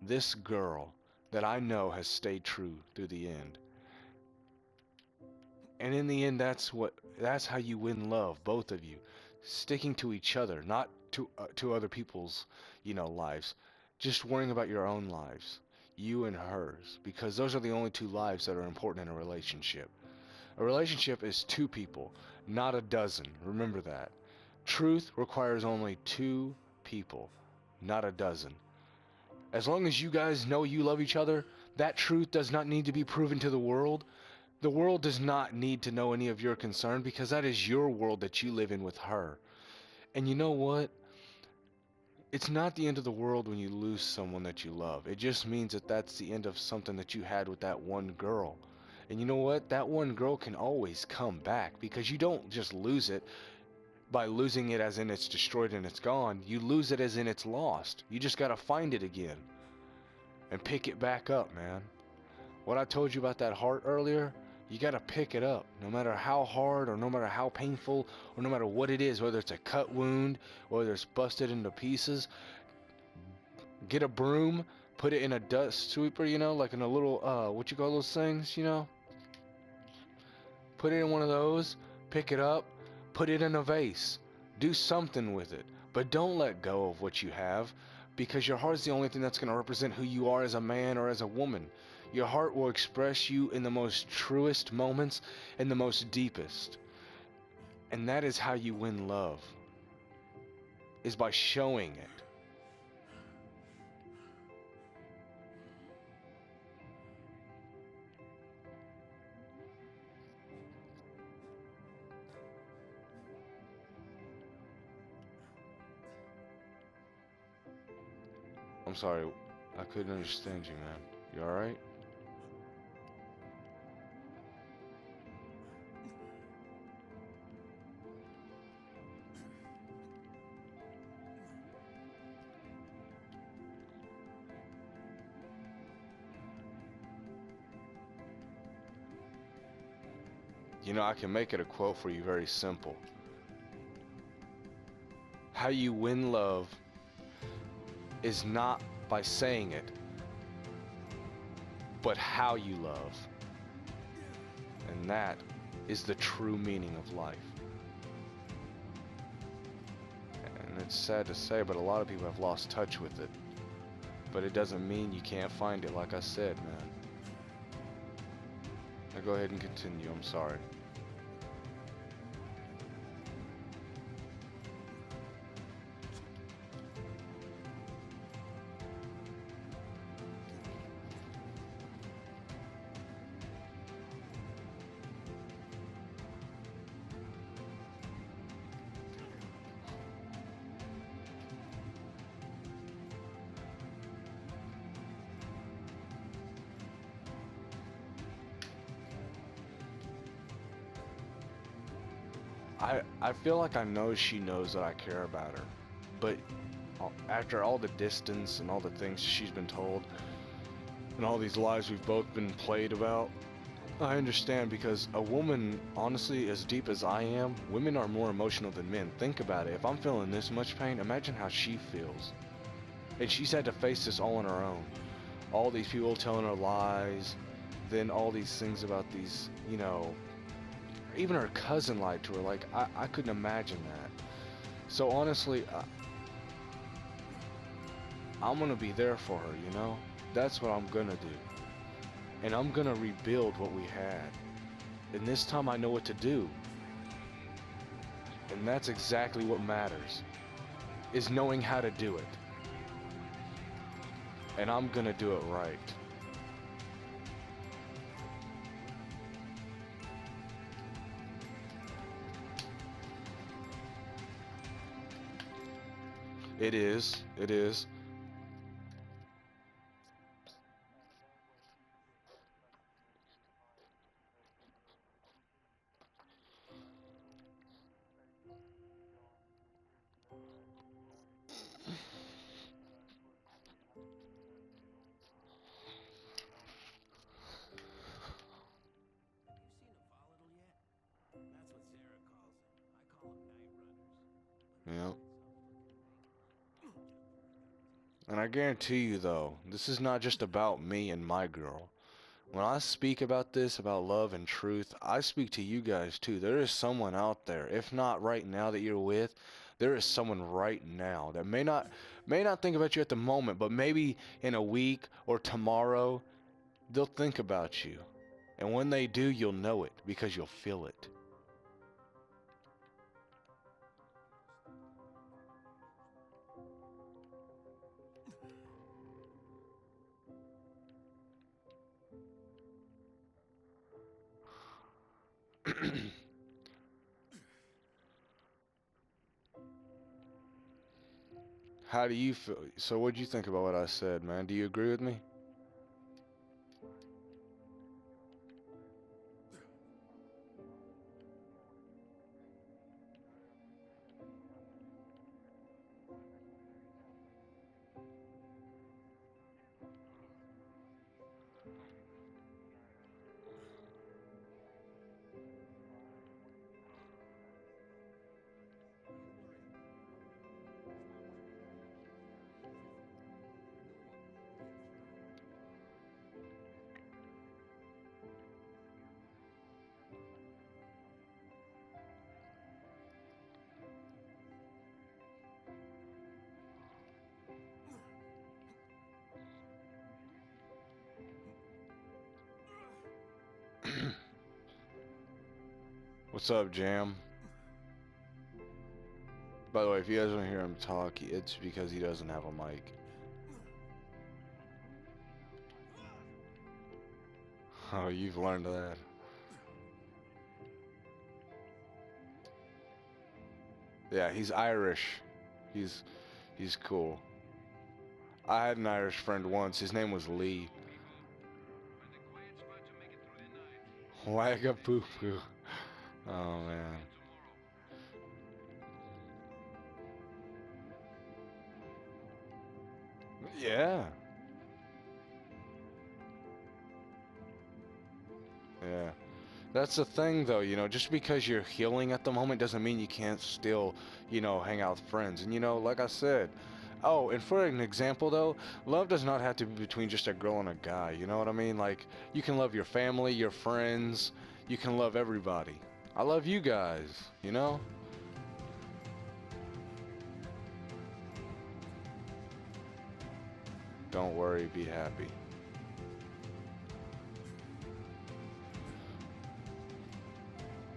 this girl that I know has stayed true through the end. And in the end, that's how you win love, both of you. Sticking to each other, not to other people's, lives. Just worrying about your own lives, you and hers, because those are the only two lives that are important in a relationship. A relationship is two people, not a dozen. Remember that. Truth requires only two people, not a dozen. As long as you guys know you love each other, that truth does not need to be proven to the world. The world does not need to know any of your concern because that is your world that you live in with her. And you know what? It's not the end of the world when you lose someone that you love. It just means that that's the end of something that you had with that one girl. And you know what? That one girl can always come back because you don't just lose it by losing it as in it's destroyed and it's gone. You lose it as in it's lost. You just gotta find it again and pick it back up, man. What I told you about that heart earlier, you gotta pick it up. No matter how hard or no matter how painful or no matter what it is, whether it's a cut wound, whether it's busted into pieces, get a broom, put it in a dust sweeper, like in a little, what you call those things, Put it in one of those, pick it up, put it in a vase. Do something with it. But don't let go of what you have, because your heart's the only thing that's going to represent who you are as a man or as a woman. Your heart will express you in the most truest moments and the most deepest. And that is how you win love, is by showing it. I'm sorry, I couldn't understand you, man. You alright? I can make it a quote for you, very simple. How you win love is not by saying it, but how you love. And that is the true meaning of life. And it's sad to say, but a lot of people have lost touch with it. But it doesn't mean you can't find it, like I said, man. Now go ahead and continue, I'm sorry. I feel like I know she knows that I care about her, but after all the distance and all the things she's been told and all these lies we've both been played about, I understand, because a woman, honestly, as deep as I am, women are more emotional than men. Think about it. If I'm feeling this much pain, imagine how she feels. And she's had to face this all on her own. All these people telling her lies, then all these things about these, even her cousin lied to her. Like, I couldn't imagine that. So honestly, I'm gonna be there for her, That's what I'm gonna do. And I'm gonna rebuild what we had. And this time I know what to do. And that's exactly what matters, is knowing how to do it. And I'm gonna do it right. It is. It is. Yeah. And I guarantee you, though, this is not just about me and my girl. When I speak about this, about love and truth, I speak to you guys too. There is someone out there, if not right now that you're with, there is someone right now that may not think about you at the moment, but maybe in a week or tomorrow, they'll think about you. And when they do, you'll know it because you'll feel it. How do you feel? So what'd you think about what I said, man? Do you agree with me? What's up, Jam? By the way, if you guys want to hear him talk, it's because he doesn't have a mic. Oh, you've learned that. Yeah, he's Irish. He's he's cool. I had an Irish friend once. His name was Lee. Wagga poo poo. Oh man. Yeah. Yeah. That's the thing though, just because you're healing at the moment doesn't mean you can't still, hang out with friends. And like I said, oh, and for an example though, love does not have to be between just a girl and a guy, you know what I mean? Like, you can love your family, your friends, you can love everybody. I love you guys. Don't worry, be happy.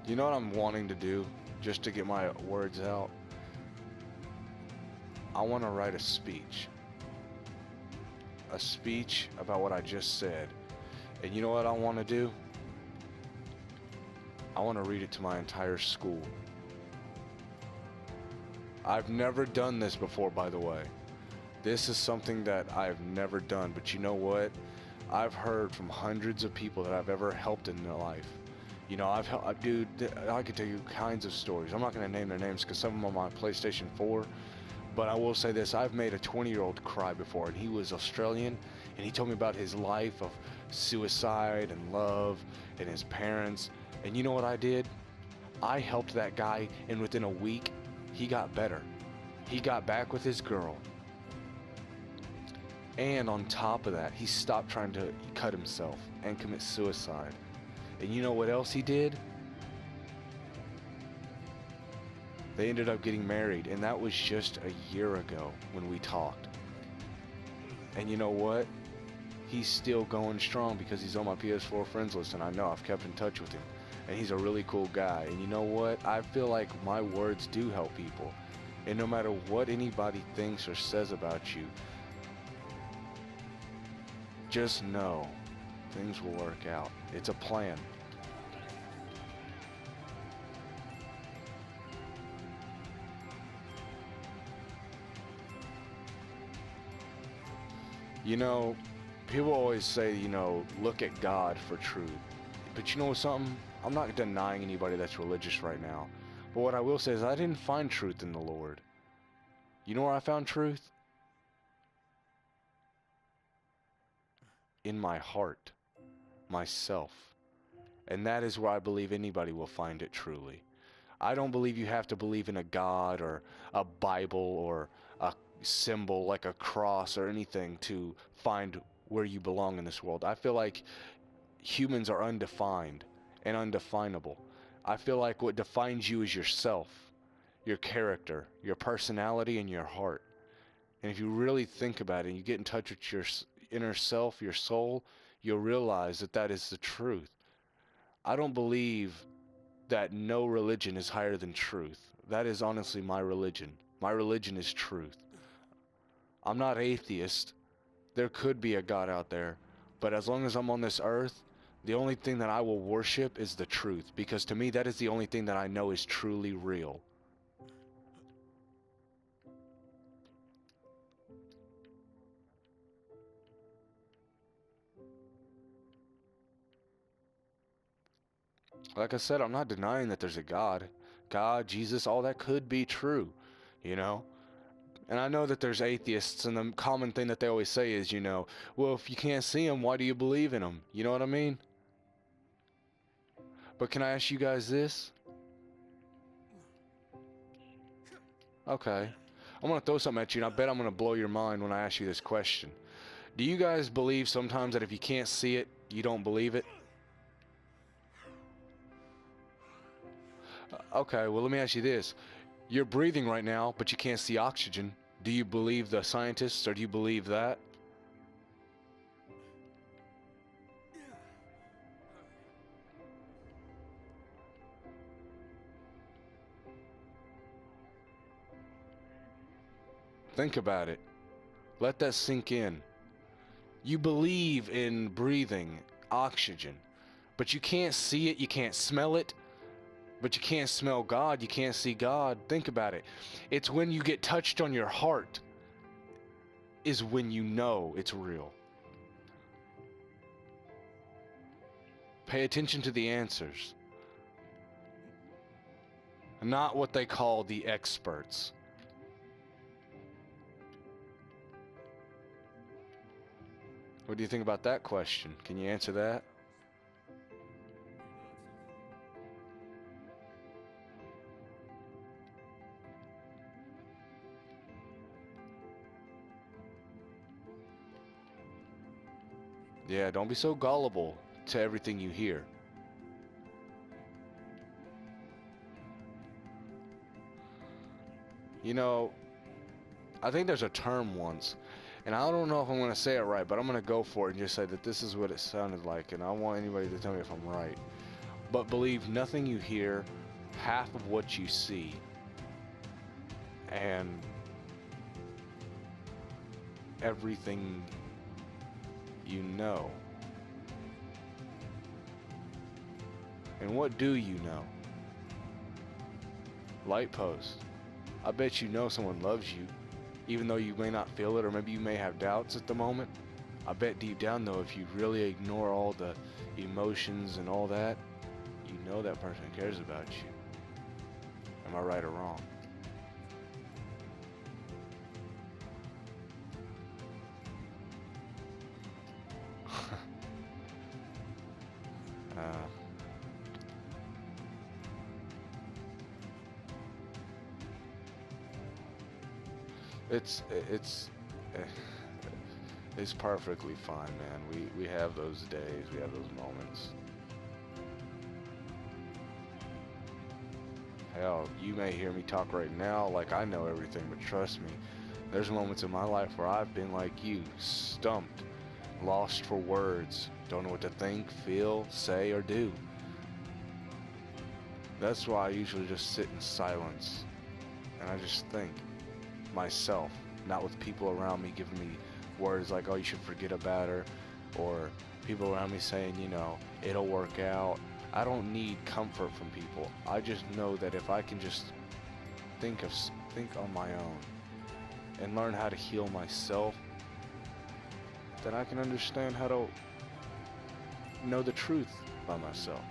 You know what I'm wanting to do, just to get my words out? I want to write a speech. A speech about what I just said. And you know what I want to do? I want to read it to my entire school. I've never done this before, by the way. This is something that I've never done, but you know what? I've heard from hundreds of people that I've ever helped in their life. I've helped, dude, I could tell you kinds of stories. I'm not going to name their names because some of them are on my PlayStation 4. But I will say this, I've made a 20-year-old cry before, and he was Australian, and he told me about his life of suicide and love and his parents. And you know what I did? I helped that guy, and within a week, he got better. He got back with his girl. And on top of that, he stopped trying to cut himself and commit suicide. And you know what else he did? They ended up getting married, and that was just a year ago when we talked. And you know what? He's still going strong because he's on my PS4 friends list, and I know I've kept in touch with him. And he's a really cool guy. And you know what? I feel like my words do help people. And no matter what anybody thinks or says about you, just know things will work out. It's a plan. People always say, look at God for truth. But you know something? I'm not denying anybody that's religious right now. But what I will say is I didn't find truth in the Lord. You know where I found truth? In my heart, myself. And that is where I believe anybody will find it truly. I don't believe you have to believe in a God or a Bible or a symbol like a cross or anything to find where you belong in this world. I feel like humans are undefined and undefinable. I feel like what defines you is yourself, your character, your personality, and your heart. And if you really think about it and you get in touch with your inner self, your soul, you'll realize that that is the truth. I don't believe that no religion is higher than truth. That is honestly my religion. My religion is truth. I'm not atheist. There could be a God out there. But as long as I'm on this earth, the only thing that I will worship is the truth. Because to me, that is the only thing that I know is truly real. Like I said, I'm not denying that there's a God. God, Jesus, all that could be true, you know? And I know that there's atheists, and the common thing that they always say is, well, if you can't see him, why do you believe in him? You know what I mean? But can I ask you guys this? Okay. I'm gonna throw something at you, and I bet I'm gonna blow your mind when I ask you this question. Do you guys believe sometimes that if you can't see it, you don't believe it? Okay, well, let me ask you this. You're breathing right now, but you can't see oxygen. Do you believe the scientists, or do you believe that? Think about it. Let that sink in. You believe in breathing oxygen, but you can't see it, you can't smell it, but you can't smell God, you can't see God. Think about it. It's when you get touched on your heart is when you know it's real. Pay attention to the answers, not what they call the experts. What do you think about that question? Can you answer that? Yeah, don't be so gullible to everything you hear. You know, I think there's a term once, and I don't know if I'm going to say it right, but I'm going to go for it and just say that this is what it sounded like, and I want anybody to tell me if I'm right. But believe nothing you hear, half of what you see, and everything you know. And what do you know? Light post. I bet you know someone loves you, even though you may not feel it, or maybe you may have doubts at the moment. I bet deep down though, if you really ignore all the emotions and all that, you know that person cares about you. Am I right or wrong? uh, it's it's it's perfectly fine, man. We have those days, we have those moments. Hell, you may hear me talk right now like I know everything, but trust me, there's moments in my life where I've been like you, stumped, lost for words, don't know what to think, feel, say, or do. That's why I usually just sit in silence and I just think myself, not with people around me giving me words like, oh, you should forget about her, or people around me saying, it'll work out. I don't need comfort from people. I just know that if I can just think on my own and learn how to heal myself, then I can understand how to know the truth by myself.